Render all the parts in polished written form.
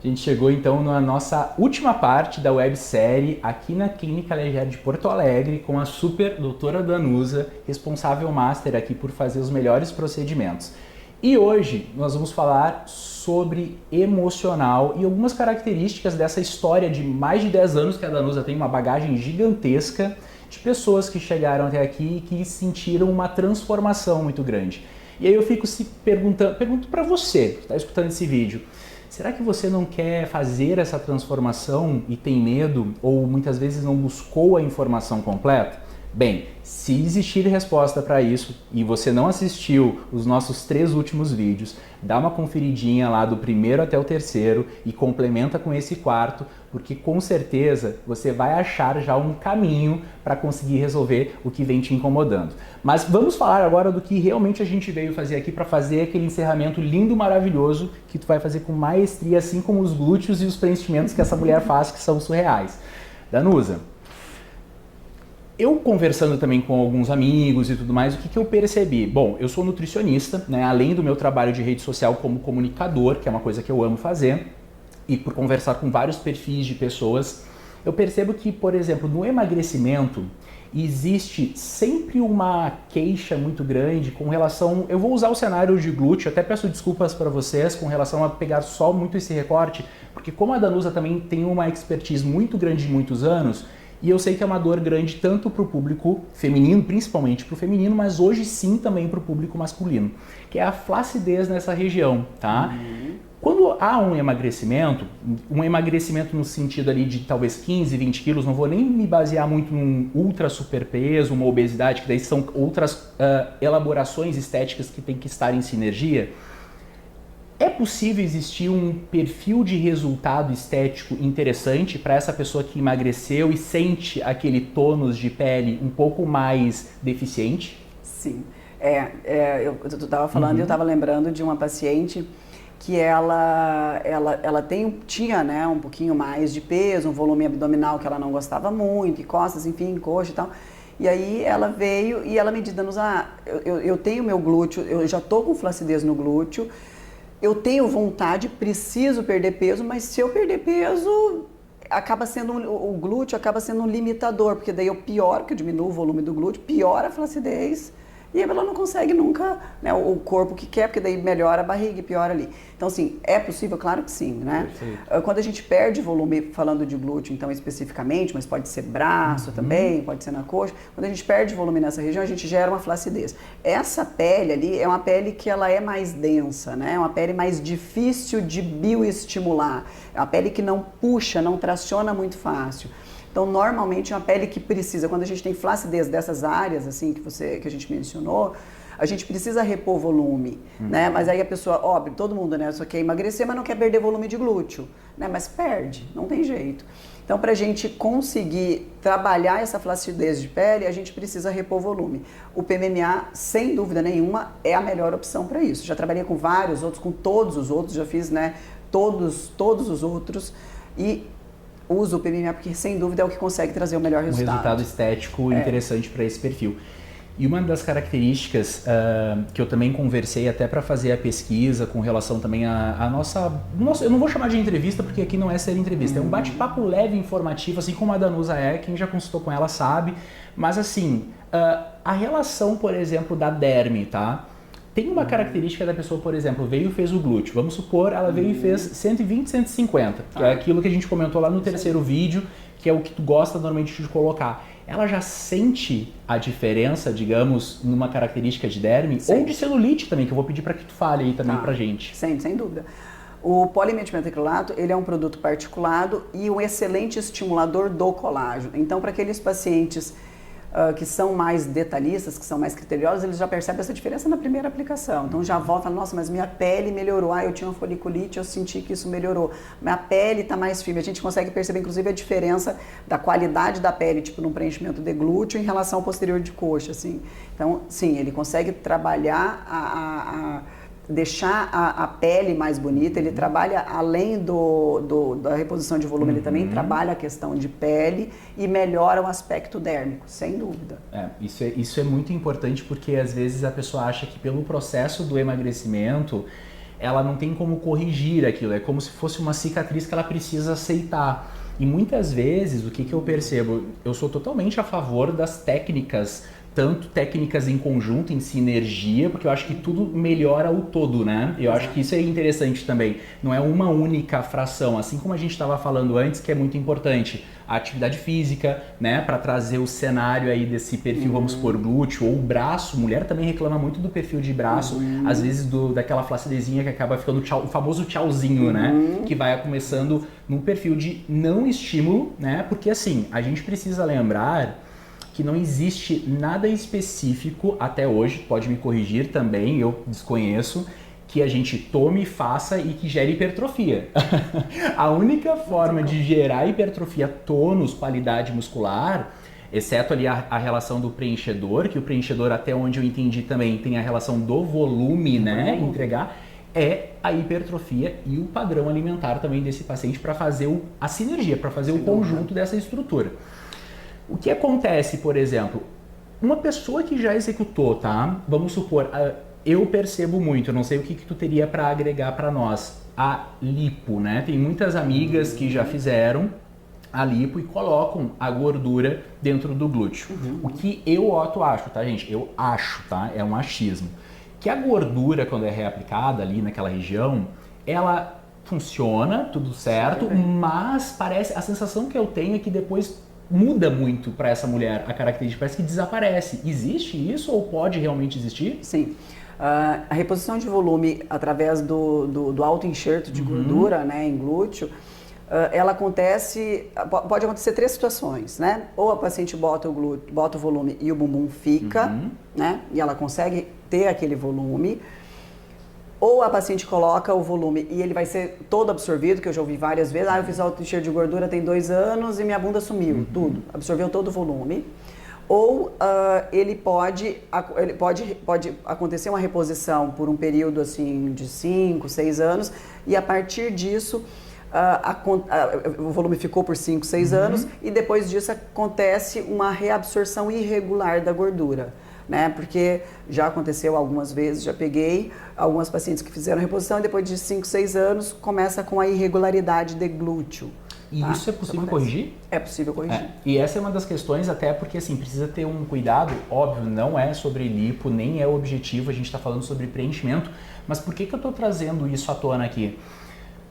A gente chegou então na nossa última parte da websérie aqui na Clínica Leger de Porto Alegre com a super doutora Danusa, responsável master aqui por fazer os melhores procedimentos. E hoje nós vamos falar sobre emocional e algumas características dessa história de mais de 10 anos que a Danusa tem, uma bagagem gigantesca de pessoas que chegaram até aqui e que sentiram uma transformação muito grande. E aí eu fico pergunto para você que está escutando esse vídeo, será que você não quer fazer essa transformação e tem medo ou muitas vezes não buscou a informação completa? Bem, se existir resposta para isso e você não assistiu os nossos 3 últimos vídeos, dá uma conferidinha lá do primeiro até o terceiro e complementa com esse quarto, porque com certeza você vai achar já um caminho para conseguir resolver o que vem te incomodando. Mas vamos falar agora do que realmente a gente veio fazer aqui para fazer aquele encerramento lindo, maravilhoso, que tu vai fazer com maestria, assim como os glúteos e os preenchimentos que essa mulher faz, que são surreais. Danusa, eu conversando também com alguns amigos e tudo mais, o que eu percebi? Bom, eu sou nutricionista, né? Além do meu trabalho de rede social como comunicador, que é uma coisa que eu amo fazer, e por conversar com vários perfis de pessoas, eu percebo que, por exemplo, no emagrecimento, existe sempre uma queixa muito grande com relação... Eu vou usar o cenário de glúteo, até peço desculpas para vocês com relação a pegar só muito esse recorte, porque como a Danusa também tem uma expertise muito grande de muitos anos, e eu sei que é uma dor grande tanto para o público feminino, principalmente para o feminino, mas hoje sim também para o público masculino, que é a flacidez nessa região, tá? Quando há um emagrecimento no sentido ali de talvez 15, 20 quilos, não vou nem me basear muito num ultra superpeso, uma obesidade, que daí são outras elaborações estéticas que tem que estar em sinergia. É possível existir um perfil de resultado estético interessante para essa pessoa que emagreceu e sente aquele tônus de pele um pouco mais deficiente? Sim. Eu estava falando e eu estava lembrando de uma paciente que ela tinha, né, um pouquinho mais de peso, um volume abdominal que ela não gostava muito, e costas, enfim, coxa e tal. E aí ela veio e ela me disse, Danusa, eu tenho meu glúteo, eu já tô com flacidez no glúteo, eu tenho vontade, preciso perder peso, mas se eu perder peso, o glúteo acaba sendo um limitador, porque daí eu pioro, porque eu diminuo o volume do glúteo, piora a flacidez, e ela não consegue nunca, né, o corpo que quer, porque daí melhora a barriga e piora ali. Então, assim, é possível? Claro que sim, né? Perfeito. Quando a gente perde volume, falando de glúteo, então, especificamente, mas pode ser braço também, pode ser na coxa, quando a gente perde volume nessa região, a gente gera uma flacidez. Essa pele ali é uma pele que ela é mais densa, né? É uma pele mais difícil de bioestimular. É uma pele que não puxa, não traciona muito fácil. Então, normalmente, é uma pele que precisa, quando a gente tem flacidez dessas áreas, assim, que a gente mencionou, a gente precisa repor volume, né? Mas aí a pessoa, óbvio, todo mundo, né, só quer emagrecer, mas não quer perder volume de glúteo, né? Mas perde, não tem jeito. Então, para a gente conseguir trabalhar essa flacidez de pele, a gente precisa repor volume. O PMMA, sem dúvida nenhuma, é a melhor opção para isso. Já trabalhei com vários outros, com todos os outros, já fiz, né, todos os outros, e uso o PMMA porque, sem dúvida, é o que consegue trazer o melhor resultado. Um resultado estético interessante para esse perfil. E uma das características que eu também conversei até para fazer a pesquisa com relação também à nossa... Eu não vou chamar de entrevista porque aqui não é ser entrevista, é um bate-papo leve, informativo, assim como a Danusa é, quem já consultou com ela sabe. Mas assim, a relação, por exemplo, da derme, tá? Tem uma característica da pessoa, por exemplo, veio e fez o glúteo. Vamos supor, ela veio e fez 120, 150, que é aquilo que a gente comentou lá no terceiro vídeo, que é o que tu gosta normalmente de colocar. Ela já sente a diferença, digamos, numa característica de derme ou de celulite também, que eu vou pedir para que tu fale aí também pra gente. Sem dúvida. O polimetilmetacrilato, ele é um produto particulado e um excelente estimulador do colágeno. Então, para aqueles pacientes que são mais detalhistas, que são mais criteriosos, eles já percebem essa diferença na primeira aplicação. Então já volta, nossa, mas minha pele melhorou, eu tinha uma foliculite, eu senti que isso melhorou. Minha pele está mais firme, a gente consegue perceber inclusive a diferença da qualidade da pele, tipo num preenchimento de glúteo em relação ao posterior de coxa, assim. Então, sim, ele consegue trabalhar deixar a pele mais bonita, ele trabalha além da reposição de volume, ele também trabalha a questão de pele e melhora o aspecto dérmico, sem dúvida. Isso é muito importante porque às vezes a pessoa acha que pelo processo do emagrecimento ela não tem como corrigir aquilo, é como se fosse uma cicatriz que ela precisa aceitar. E muitas vezes, o que eu percebo? Eu sou totalmente a favor das técnicas, tanto técnicas em conjunto, em sinergia, porque eu acho que tudo melhora o todo, né? Eu acho que isso é interessante também. Não é uma única fração, assim como a gente estava falando antes, que é muito importante. A atividade física, né? Para trazer o cenário aí desse perfil, vamos supor, glúteo ou braço. Mulher também reclama muito do perfil de braço, às vezes daquela flacidezinha que acaba ficando o famoso tchauzinho, né? Que vai começando no perfil de não estímulo, né? Porque assim, a gente precisa lembrar que não existe nada específico até hoje, pode me corrigir também, eu desconheço, que a gente tome, faça e que gere hipertrofia. A única forma de gerar hipertrofia, tônus, qualidade muscular, exceto ali a relação do preenchedor, que o preenchedor, até onde eu entendi também, tem a relação do volume, né, entregar, é a hipertrofia e o padrão alimentar também desse paciente para fazer a sinergia, para fazer o conjunto dessa estrutura. O que acontece, por exemplo, uma pessoa que já executou, tá? Vamos supor, eu percebo muito, eu não sei o que tu teria para agregar para nós, a lipo, né? Tem muitas amigas que já fizeram a lipo e colocam a gordura dentro do glúteo. O que eu, Otto, acho, tá, gente? Eu acho, tá? É um achismo. Que a gordura, quando é reaplicada ali naquela região, ela funciona, tudo certo, mas parece, a sensação que eu tenho é que depois muda muito para essa mulher a característica, parece que desaparece. Existe isso ou pode realmente existir? Sim. A reposição de volume através do auto-enxerto de gordura, né, em glúteo, ela acontece, pode acontecer 3 situações, né? Ou a paciente bota o volume e o bumbum fica, né? E ela consegue ter aquele volume. Ou a paciente coloca o volume e ele vai ser todo absorvido, que eu já ouvi várias vezes. Eu fiz auto-enxerto de gordura tem 2 anos e minha bunda sumiu, tudo. Absorveu todo o volume. Ou ele pode acontecer uma reposição por um período assim de 5, 6 anos e a partir disso o volume ficou por 5, 6 anos e depois disso acontece uma reabsorção irregular da gordura. Né? Porque já aconteceu algumas vezes, já peguei algumas pacientes que fizeram reposição e depois de 5, 6 anos começa com a irregularidade de glúteo. E tá? Isso é possível corrigir? É possível corrigir. E essa é uma das questões, até porque assim, precisa ter um cuidado, óbvio, não é sobre lipo, nem é o objetivo, a gente está falando sobre preenchimento, mas por que eu estou trazendo isso à tona aqui?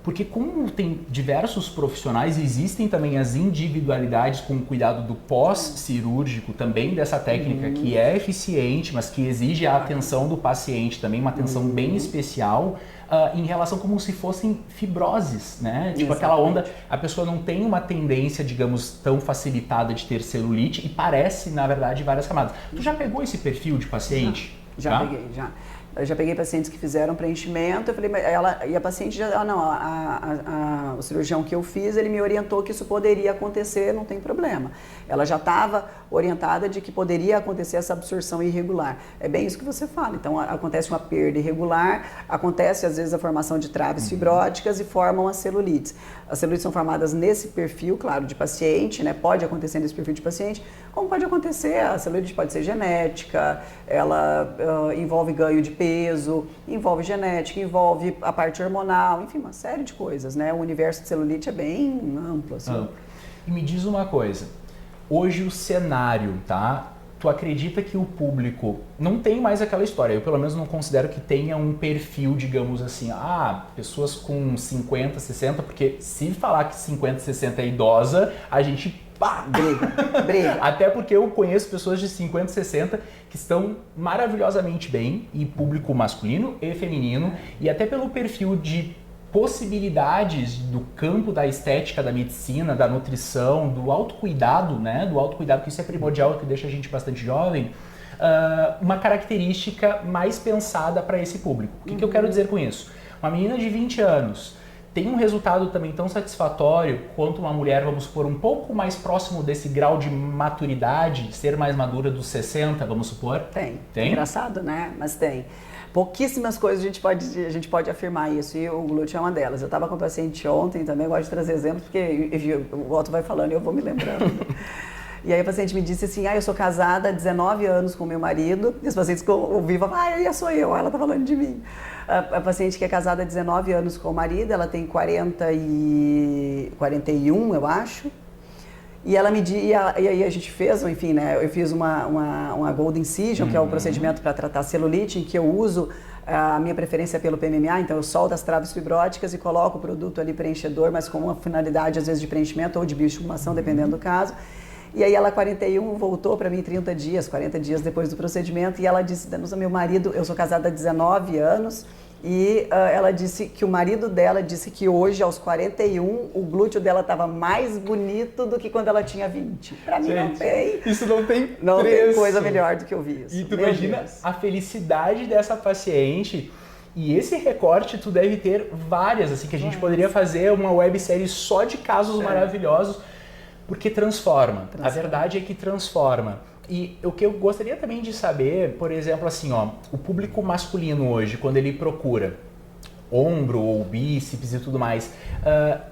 Porque como tem diversos profissionais, existem também as individualidades com o cuidado do pós-cirúrgico, também dessa técnica que é eficiente, mas que exige a atenção do paciente também, uma atenção bem especial, em relação como se fossem fibroses, né? Tipo aquela onda, a pessoa não tem uma tendência, digamos, tão facilitada de ter celulite e parece, na verdade, várias camadas. Tu já pegou esse perfil de paciente? Já peguei, já. Eu já peguei pacientes que fizeram preenchimento, eu falei, e a paciente já, o cirurgião que eu fiz, ele me orientou que isso poderia acontecer, não tem problema. Ela já estava orientada de que poderia acontecer essa absorção irregular. É bem isso que você fala. Então, acontece uma perda irregular, acontece às vezes a formação de traves fibróticas e formam as celulites. As celulites são formadas nesse perfil, claro, de paciente, né? Pode acontecer nesse perfil de paciente, como pode acontecer, a celulite pode ser genética, ela envolve ganho de peso, envolve genética, envolve a parte hormonal, enfim, uma série de coisas, né? O universo de celulite é bem amplo, assim. E me diz uma coisa, hoje o cenário, tá? Tu acredita que o público não tem mais aquela história, eu pelo menos não considero que tenha um perfil, digamos assim, pessoas com 50, 60, porque se falar que 50, 60 é idosa, a gente briga. Até porque eu conheço pessoas de 50, 60 que estão maravilhosamente bem, e público masculino e feminino, e até pelo perfil de possibilidades do campo da estética, da medicina, da nutrição, do autocuidado, né? Do autocuidado, que isso é primordial, que deixa a gente bastante jovem, uma característica mais pensada para esse público. O que eu quero dizer com isso? Uma menina de 20 anos tem um resultado também tão satisfatório quanto uma mulher, vamos supor, um pouco mais próximo desse grau de maturidade, ser mais madura dos 60, vamos supor? Tem. Engraçado, né? Mas tem. Pouquíssimas coisas a gente pode afirmar isso, e o glúteo é uma delas. Eu estava com um paciente ontem também, gosto de trazer exemplos, porque o Otto vai falando e eu vou me lembrando. E aí a paciente me disse assim, eu sou casada há 19 anos com meu marido. E os pacientes ouviram, sou eu, ela tá falando de mim. A paciente que é casada há 19 anos com o marido, ela tem 41, eu acho. E ela me disse, e aí a gente fez, enfim, né, eu fiz uma Gold Incision, que é o procedimento para tratar celulite, em que eu uso a minha preferência pelo PMMA, então eu solto as traves fibróticas e coloco o produto ali preenchedor, mas com uma finalidade às vezes de preenchimento ou de bioestimulação, dependendo do caso. E aí ela, 41, voltou para mim 30 dias, 40 dias depois do procedimento, e ela disse, Danusa, meu marido, eu sou casada há 19 anos, e ela disse que o marido dela disse que hoje, aos 41, o glúteo dela estava mais bonito do que quando ela tinha 20. Para mim não tem. Isso não tem Não preço. tem coisa melhor do que eu vi isso. E tu imagina a felicidade dessa paciente. E esse recorte tu deve ter várias, assim, que a gente poderia fazer uma websérie só de casos maravilhosos, porque transforma. A verdade é que transforma. E o que eu gostaria também de saber, por exemplo, assim, o público masculino hoje, quando ele procura ombro ou bíceps e tudo mais,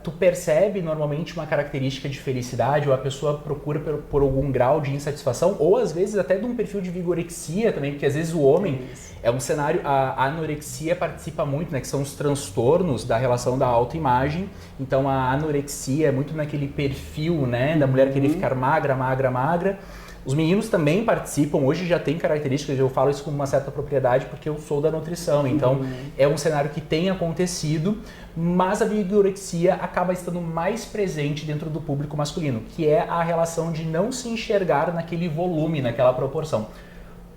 tu percebe normalmente uma característica de felicidade ou a pessoa procura por algum grau de insatisfação ou às vezes até de um perfil de vigorexia também, porque às vezes o homem é um cenário, a anorexia participa muito, né, que são os transtornos da relação da autoimagem, então a anorexia é muito naquele perfil, né, da mulher querer ficar magra, magra, magra. Os meninos também participam, hoje já tem características, eu falo isso com uma certa propriedade porque eu sou da nutrição, então é um cenário que tem acontecido, mas a vigorexia acaba estando mais presente dentro do público masculino, que é a relação de não se enxergar naquele volume, naquela proporção.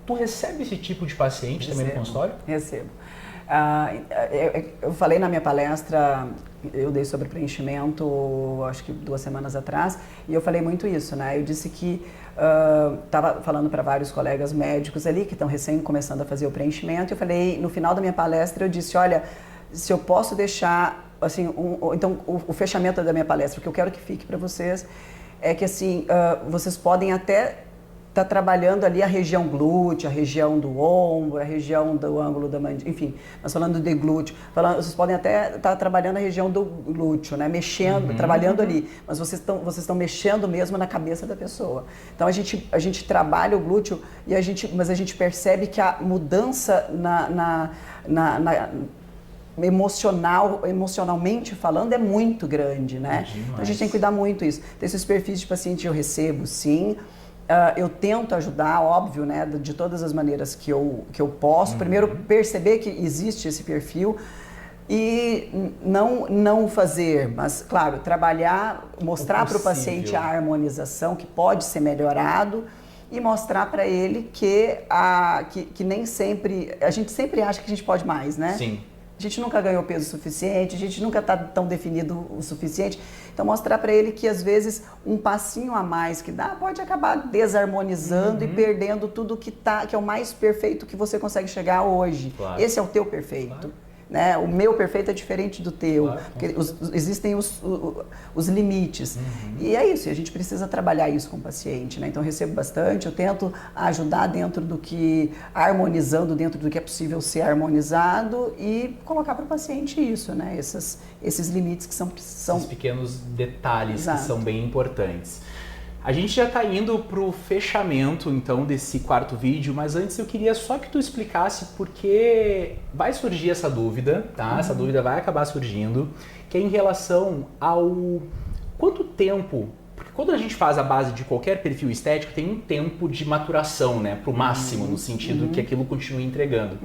Tu recebe esse tipo de paciente também no consultório? Recebo. Eu falei na minha palestra, eu dei sobre preenchimento, acho que 2 semanas atrás, e eu falei muito isso, né? Eu disse que estava falando para vários colegas médicos ali que estão recém começando a fazer o preenchimento. Eu falei, no final da minha palestra, eu disse, olha, se eu posso deixar, assim, então o fechamento da minha palestra, o que eu quero que fique para vocês é que, assim, vocês podem até está trabalhando ali a região glútea, a região do ombro, a região do ângulo da mandíbula, enfim, nós falando de glúteo, vocês podem até estar trabalhando a região do glúteo, né, mexendo, trabalhando ali, mas vocês estão mexendo mesmo na cabeça da pessoa. Então a gente trabalha o glúteo mas a gente percebe que a mudança emocionalmente falando é muito grande, né? Então a gente tem que cuidar muito disso. Tem esses perfis de paciente eu recebo, sim. Eu tento ajudar, óbvio, né, de todas as maneiras que eu posso. Primeiro, perceber que existe esse perfil e não fazer, mas, claro, trabalhar, mostrar para o paciente a harmonização, que pode ser melhorado, e mostrar para ele que nem sempre... A gente sempre acha que a gente pode mais, né? Sim. A gente nunca ganhou peso suficiente, a gente nunca está tão definido o suficiente. Então, mostrar para ele que, às vezes, um passinho a mais que dá pode acabar desarmonizando e perdendo tudo que é o mais perfeito que você consegue chegar hoje. Claro. Esse é o teu perfeito. Claro. Né? O meu perfeito é diferente do teu, claro, porque existem os limites. E é isso, a gente precisa trabalhar isso com o paciente, né? Então eu recebo bastante, eu tento ajudar harmonizando dentro do que é possível ser harmonizado e colocar para o paciente isso, né? Esses limites que são... Esses pequenos detalhes. Exato. Que são bem importantes. A gente já está indo para o fechamento, então, desse 4º vídeo, mas antes eu queria só que tu explicasse porque vai surgir essa dúvida, tá? Essa dúvida vai acabar surgindo, que é em relação ao quanto tempo... Porque quando a gente faz a base de qualquer perfil estético, tem um tempo de maturação, né? Para o máximo, no sentido que aquilo continue entregando.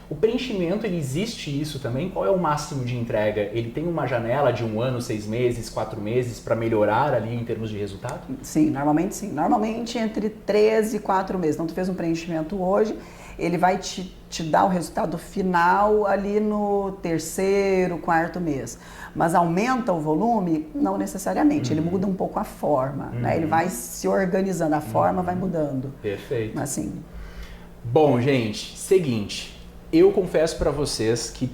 O preenchimento, ele existe isso também? Qual é o máximo de entrega? Ele tem uma janela de 1 ano, 6 meses, 4 meses para melhorar ali em termos de resultado? Sim, normalmente sim. Normalmente entre 3 e 4 meses. Então, tu fez um preenchimento hoje, ele vai te dar o resultado final ali no 3º, 4º mês. Mas aumenta o volume? Não necessariamente, ele muda um pouco a forma, né? Ele vai se organizando, a forma vai mudando. Perfeito. Mas sim. Bom, gente, seguinte, eu confesso para vocês que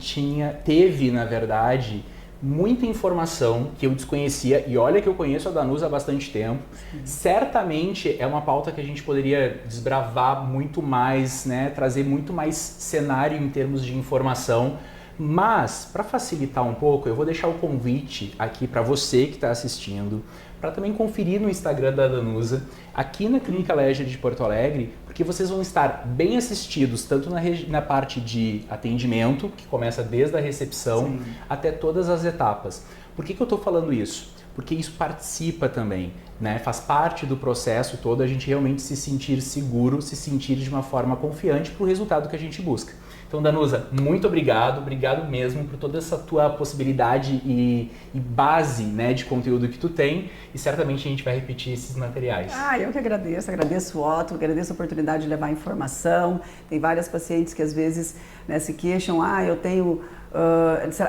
teve, na verdade, muita informação que eu desconhecia, e olha que eu conheço a Danusa há bastante tempo. Certamente é uma pauta que a gente poderia desbravar muito mais, né? Trazer muito mais cenário em termos de informação, Mas, para facilitar um pouco, eu vou deixar o convite aqui para você que está assistindo, para também conferir no Instagram da Danusa, aqui na Clínica Leger de Porto Alegre, porque vocês vão estar bem assistidos, tanto na parte de atendimento, que começa desde a recepção, sim, até todas as etapas. Por que eu estou falando isso? Porque isso participa também, né? Faz parte do processo todo a gente realmente se sentir seguro, se sentir de uma forma confiante para o resultado que a gente busca. Então, Danusa, muito obrigado mesmo por toda essa tua possibilidade e base, né, de conteúdo que tu tem, e certamente a gente vai repetir esses materiais. Eu que agradeço o Otto, agradeço a oportunidade de levar informação. Tem várias pacientes que às vezes, né, se queixam, eu tenho...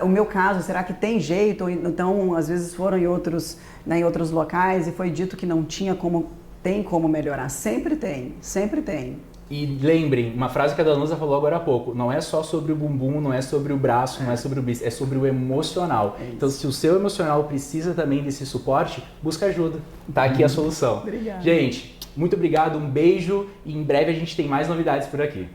o meu caso, será que tem jeito? Ou então, às vezes foram em outros locais e foi dito que não tinha tem como melhorar. Sempre tem, sempre tem. E lembrem, uma frase que a Danusa falou agora há pouco, não é só sobre o bumbum, não é sobre o braço, não é sobre o bíceps, é sobre o emocional. Então, se o seu emocional precisa também desse suporte, busca ajuda. Tá aqui a solução. Obrigada. Gente, muito obrigado, um beijo e em breve a gente tem mais novidades por aqui.